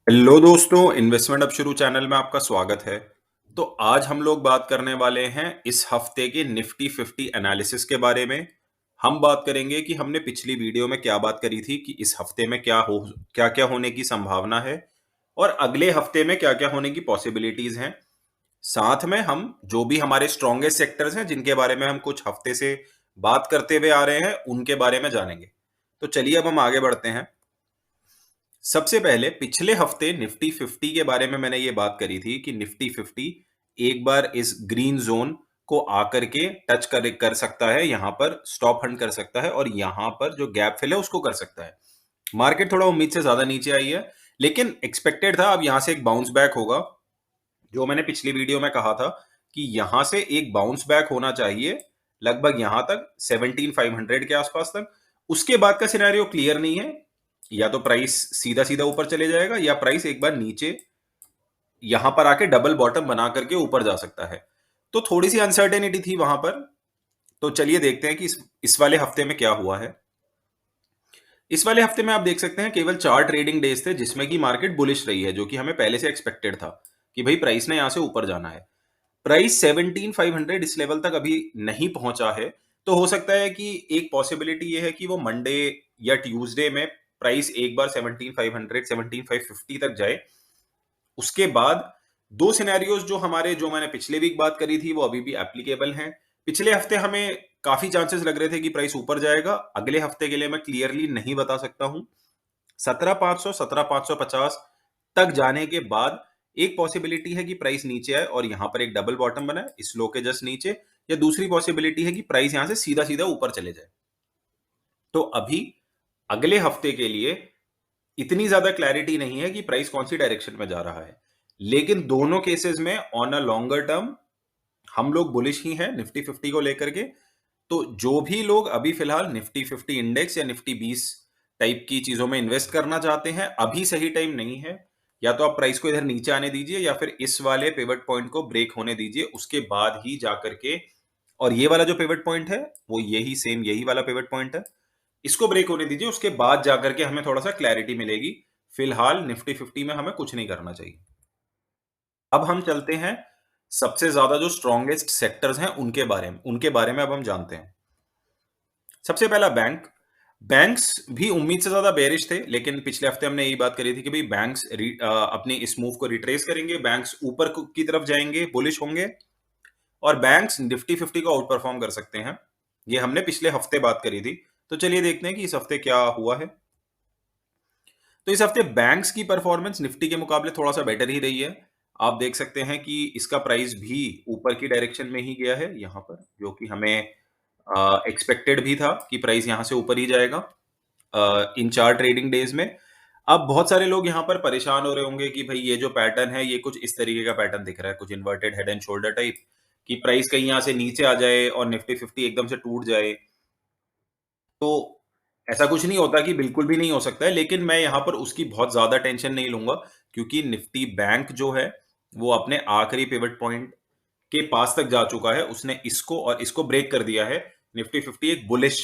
Hello दोस्तों, investment अब शुरू चैनल में आपका स्वागत है। तो आज हम लोग बात करने वाले हैं इस हफ्ते के निफ्टी 50 एनालिसिस के बारे में। हम बात करेंगे कि हमने पिछली वीडियो में क्या बात करी थी कि इस हफ्ते में क्या-क्या होने की संभावना है और अगले हफ्ते में क्या-क्या होने की पॉसिबिलिटीज हैं। साथ में हम जो भी हमारे स्ट्रॉन्गेस्ट सेक्टर्स हैं जिनके बारे में हम कुछ हफ्ते से बात करते हुए आ रहे हैं, उनके बारे में जानेंगे। तो चलिए अब हम आगे बढ़ते हैं। सबसे पहले पिछले हफ्ते निफ्टी 50 के बारे में मैंने ये बात करी थी कि निफ्टी 50 एक बार इस ग्रीन जोन को आकर के टच कर सकता है, यहां पर स्टॉप हंट कर सकता है और यहां पर जो गैप फिल है उसको कर सकता है। मार्केट थोड़ा उम्मीद से ज्यादा नीचे आई है, लेकिन एक्सपेक्टेड था अब यहां से एक बाउंस बैक होगा। जो मैंने पिछली वीडियो में कहा था कि यहां से एक बाउंस बैक होना चाहिए लगभग यहां तक 17,500 के आसपास तक। उसके बाद का सिनेरियो क्लियर नहीं है, या तो प्राइस सीधा सीधा ऊपर चले जाएगा या प्राइस एक बार नीचे यहां पर आके डबल बॉटम बना करके ऊपर जा सकता है। तो थोड़ी सी अनसर्टेनिटी थी वहां पर। तो चलिए देखते हैं कि इस वाले हफ्ते में क्या हुआ है। इस वाले हफ्ते में आप देख सकते हैं केवल 4 ट्रेडिंग डेज थे जिसमें कि मार्केट बुलिश रही है, जो कि हमें पहले से एक्सपेक्टेड था कि भाई प्राइस ने यहां से ऊपर जाना है। प्राइस 17,500 इस लेवल तक अभी नहीं पहुंचा है। तो हो सकता है कि एक पॉसिबिलिटी ये है कि वो मंडे या ट्यूसडे में प्राइस एक बार 17,500 17,550 तक जाए। उसके बाद दो सिनेरियोज जो मैंने पिछले वीक बात करी थी वो अभी भी एप्लीकेबल हैं। पिछले हफ्ते हमें काफी चांसेस लग रहे थे कि प्राइस ऊपर जाएगा, अगले हफ्ते के लिए मैं क्लियरली नहीं बता सकता हूं। 17,500 17,550 तक जाने के बाद एक पॉसिबिलिटी है कि प्राइस नीचे आए और यहां पर एक डबल बॉटम बनाए इस लो के जस्ट नीचे, या दूसरी पॉसिबिलिटी है कि प्राइस यहां से सीधा सीधा ऊपर चले जाए। तो अभी अगले हफ्ते के लिए इतनी ज्यादा क्लैरिटी नहीं है कि प्राइस कौन सी डायरेक्शन में जा रहा है, लेकिन दोनों केसेस में ऑन अ लॉन्गर टर्म हम लोग बुलिश ही हैं निफ्टी 50 को लेकर के। तो जो भी लोग अभी फिलहाल निफ्टी 50 इंडेक्स या निफ्टी 20 टाइप की चीजों में इन्वेस्ट करना चाहते हैं, अभी सही टाइम नहीं है। या तो आप प्राइस को इधर नीचे आने दीजिए या फिर इस वाले पिवट पॉइंट को ब्रेक होने दीजिए, उसके बाद ही जाकर के। और ये वाला जो पिवट पॉइंट है वो यही वाला पिवट पॉइंट है, इसको ब्रेक होने दीजिए, उसके बाद जाकर के हमें थोड़ा सा क्लैरिटी मिलेगी। फिलहाल निफ्टी 50 में हमें कुछ नहीं करना चाहिए। अब हम चलते हैं सबसे ज्यादा जो स्ट्रॉन्गेस्ट सेक्टर्स हैं उनके बारे में अब हम जानते हैं। सबसे पहला बैंक्स भी उम्मीद से ज्यादा बेरिश थे, लेकिन पिछले हफ्ते हमने यही बात करी थी कि भाई अपनी इस मूव को रिट्रेस करेंगे, बैंक्स ऊपर की तरफ जाएंगे, बुलिश होंगे और बैंक्स निफ्टी 50 को आउट परफॉर्म कर सकते हैं। ये हमने पिछले हफ्ते बात करी थी। तो चलिए देखते हैं कि इस हफ्ते क्या हुआ है। तो इस हफ्ते बैंक्स की परफॉर्मेंस निफ्टी के मुकाबले थोड़ा सा बेटर ही रही है। आप देख सकते हैं कि इसका प्राइस भी ऊपर की डायरेक्शन में ही गया है यहां पर, जो कि हमें एक्सपेक्टेड भी था कि प्राइस यहां से ऊपर ही जाएगा इन 4 ट्रेडिंग डेज में। अब बहुत सारे लोग यहाँ पर परेशान हो रहे होंगे कि भाई ये जो पैटर्न है ये कुछ इस तरीके का पैटर्न दिख रहा है, कुछ inverted head and shoulder type, कि प्राइस कहीं यहाँ से नीचे आ जाए और निफ्टी 50 एकदम से टूट जाए। तो ऐसा कुछ नहीं होता कि बिल्कुल भी नहीं हो सकता है, लेकिन मैं यहाँ पर उसकी बहुत ज्यादा टेंशन नहीं लूंगा, क्योंकि निफ्टी बैंक जो है वो अपने आखिरी पिवट पॉइंट के पास तक जा चुका है, उसने इसको और इसको ब्रेक कर दिया है। निफ्टी 50 एक बुलिश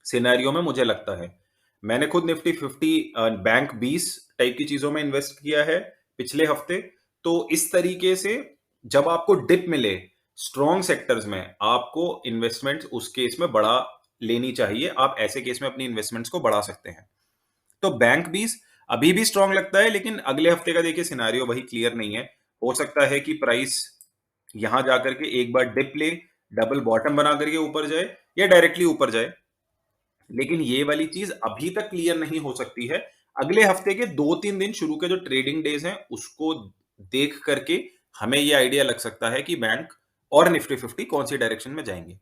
सिनेरियो में मुझे लगता है। मैंने खुद निफ्टी 50 बैंक 20 टाइप की चीजों में इन्वेस्ट किया है पिछले हफ्ते। तो इस तरीके से जब आपको डिप मिले स्ट्रॉन्ग सेक्टर्स में, आपको इन्वेस्टमेंट उस केस में बढ़ा लेनी चाहिए। आप ऐसे केस में अपनी इन्वेस्टमेंट्स को बढ़ा सकते हैं। तो बैंक 20 अभी भी स्ट्रॉन्ग लगता है, लेकिन अगले हफ्ते का देखिए सिनेरियो वही क्लियर नहीं है। हो सकता है कि प्राइस यहां जाकर के एक बार डिप ले, डबल बॉटम बना करके ऊपर जाए या डायरेक्टली ऊपर जाए, लेकिन ये वाली चीज अभी तक क्लियर नहीं हो सकती है। अगले हफ्ते के 2-3 दिन शुरू के जो ट्रेडिंग डेज हैं उसको देख करके हमें ये आइडिया लग सकता है कि बैंक और निफ्टी 50 कौन सी डायरेक्शन में जाएंगे।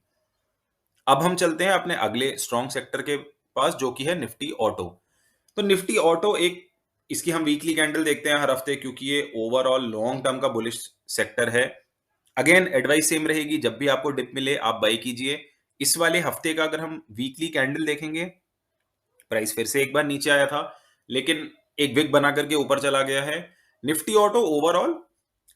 अब हम चलते हैं अपने अगले स्ट्रॉन्ग सेक्टर के पास, जो कि है निफ्टी ऑटो। तो निफ्टी ऑटो एक इसकी हम वीकली कैंडल देखते हैं हर हफ्ते, क्योंकि ये ओवरऑल लॉन्ग टर्म का बुलिश सेक्टर है। अगेन एडवाइस सेम रहेगी, जब भी आपको डिप मिले आप बाई कीजिए। इस वाले हफ्ते का अगर हम वीकली कैंडल देखेंगे, प्राइस फिर से एक बार नीचे आया था, लेकिन एक विक बना करके ऊपर चला गया है। निफ्टी ऑटो ओवरऑल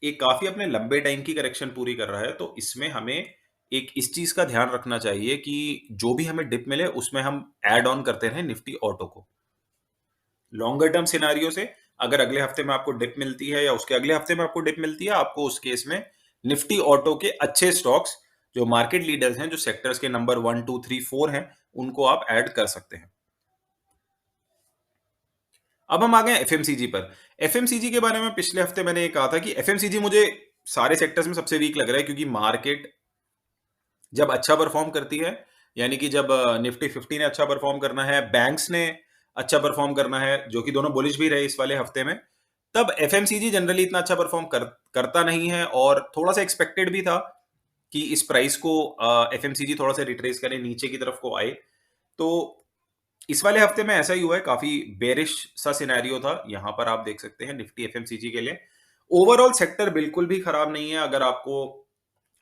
एक काफी अपने लंबे टाइम की करेक्शन पूरी कर रहा है। तो इसमें हमें एक इस चीज का ध्यान रखना चाहिए कि जो भी हमें डिप मिले उसमें हम ऐड ऑन करते रहे निफ्टी ऑटो को। लॉन्गर टर्म सिनारियो से अगर अगले हफ्ते में आपको डिप मिलती है या उसके अगले हफ्ते में आपको डिप मिलती है, आपको उस केस में निफ्टी ऑटो के अच्छे स्टॉक्स जो मार्केट लीडर्स हैं, जो सेक्टर्स के नंबर 1, 2, 3, 4 हैं, उनको आप ऐड कर सकते हैं। अब हम आ गए एफएमसीजी पर। एफएमसीजी के बारे में पिछले हफ्ते मैंने ये कहा था कि एफएमसीजी मुझे सारे सेक्टर्स में सबसे वीक लग रहा है, क्योंकि मार्केट जब अच्छा परफॉर्म करती है, यानी कि जब निफ्टी 50 ने अच्छा परफॉर्म करना है, बैंक्स ने अच्छा परफॉर्म करना है, जो कि दोनों बुलिश भी रहे इस वाले हफ्ते में, तब एफएमसीजी जनरली इतना अच्छा परफॉर्म करता नहीं है। और थोड़ा सा एक्सपेक्टेड भी था कि इस प्राइस को एफएमसीजी थोड़ा सा रिट्रेस करे, नीचे की तरफ को आए। तो इस वाले हफ्ते में ऐसा ही हुआ है, काफी बेरिश सा सिनेरियो था। यहां पर आप देख सकते हैं निफ्टी एफएमसीजी के लिए ओवरऑल सेक्टर बिल्कुल भी खराब नहीं है। अगर आपको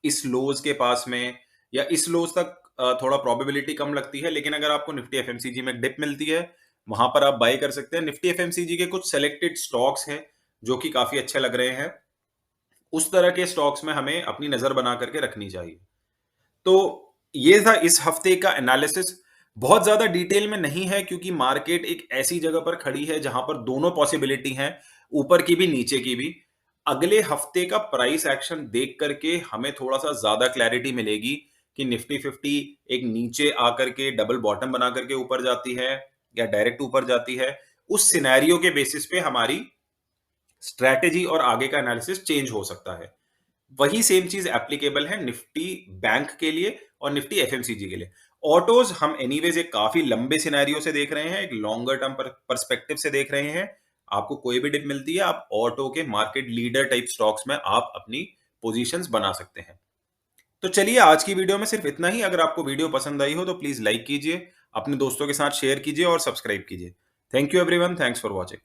इस लोज के पास में या इस लोज तक थोड़ा प्रोबेबिलिटी कम लगती है, लेकिन अगर आपको निफ्टी एफएमसीजी में डिप मिलती है, वहां पर आप बाय कर सकते हैं। निफ्टी एफएमसीजी के कुछ सेलेक्टेड स्टॉक्स हैं जो कि काफी अच्छे लग रहे हैं। उस तरह के स्टॉक्स में हमें अपनी नजर बना करके रखनी चाहिए। तो ये था इस हफ्ते का एनालिसिस। बहुत ज्यादा डिटेल में नहीं है, क्योंकि मार्केट एक ऐसी जगह पर खड़ी है जहां पर दोनों पॉसिबिलिटी हैं, ऊपर की भी नीचे की भी। अगले हफ्ते का प्राइस एक्शन देख करके हमें थोड़ा सा ज्यादा क्लैरिटी मिलेगी कि निफ्टी 50 एक नीचे आकर के डबल बॉटम बना करके ऊपर जाती है या डायरेक्ट ऊपर जाती है। उस सिनेरियो के बेसिस पे हमारी स्ट्रैटेजी और आगे का एनालिसिस चेंज हो सकता है। वही सेम चीज एप्लीकेबल है निफ्टी बैंक के लिए और निफ्टी एफएमसीजी के लिए। ऑटोज हम एनीवेज एक काफी लंबे सिनेरियो से देख रहे हैं, एक लॉन्गर टर्म पर्सपेक्टिव से देख रहे हैं। आपको कोई भी डिप मिलती है, आप ऑटो के मार्केट लीडर टाइप स्टॉक्स में आप अपनी पोजीशंस बना सकते हैं। तो चलिए, आज की वीडियो में सिर्फ इतना ही। अगर आपको वीडियो पसंद आई हो तो प्लीज लाइक कीजिए, अपने दोस्तों के साथ शेयर कीजिए और सब्सक्राइब कीजिए। Thank you everyone, thanks for watching.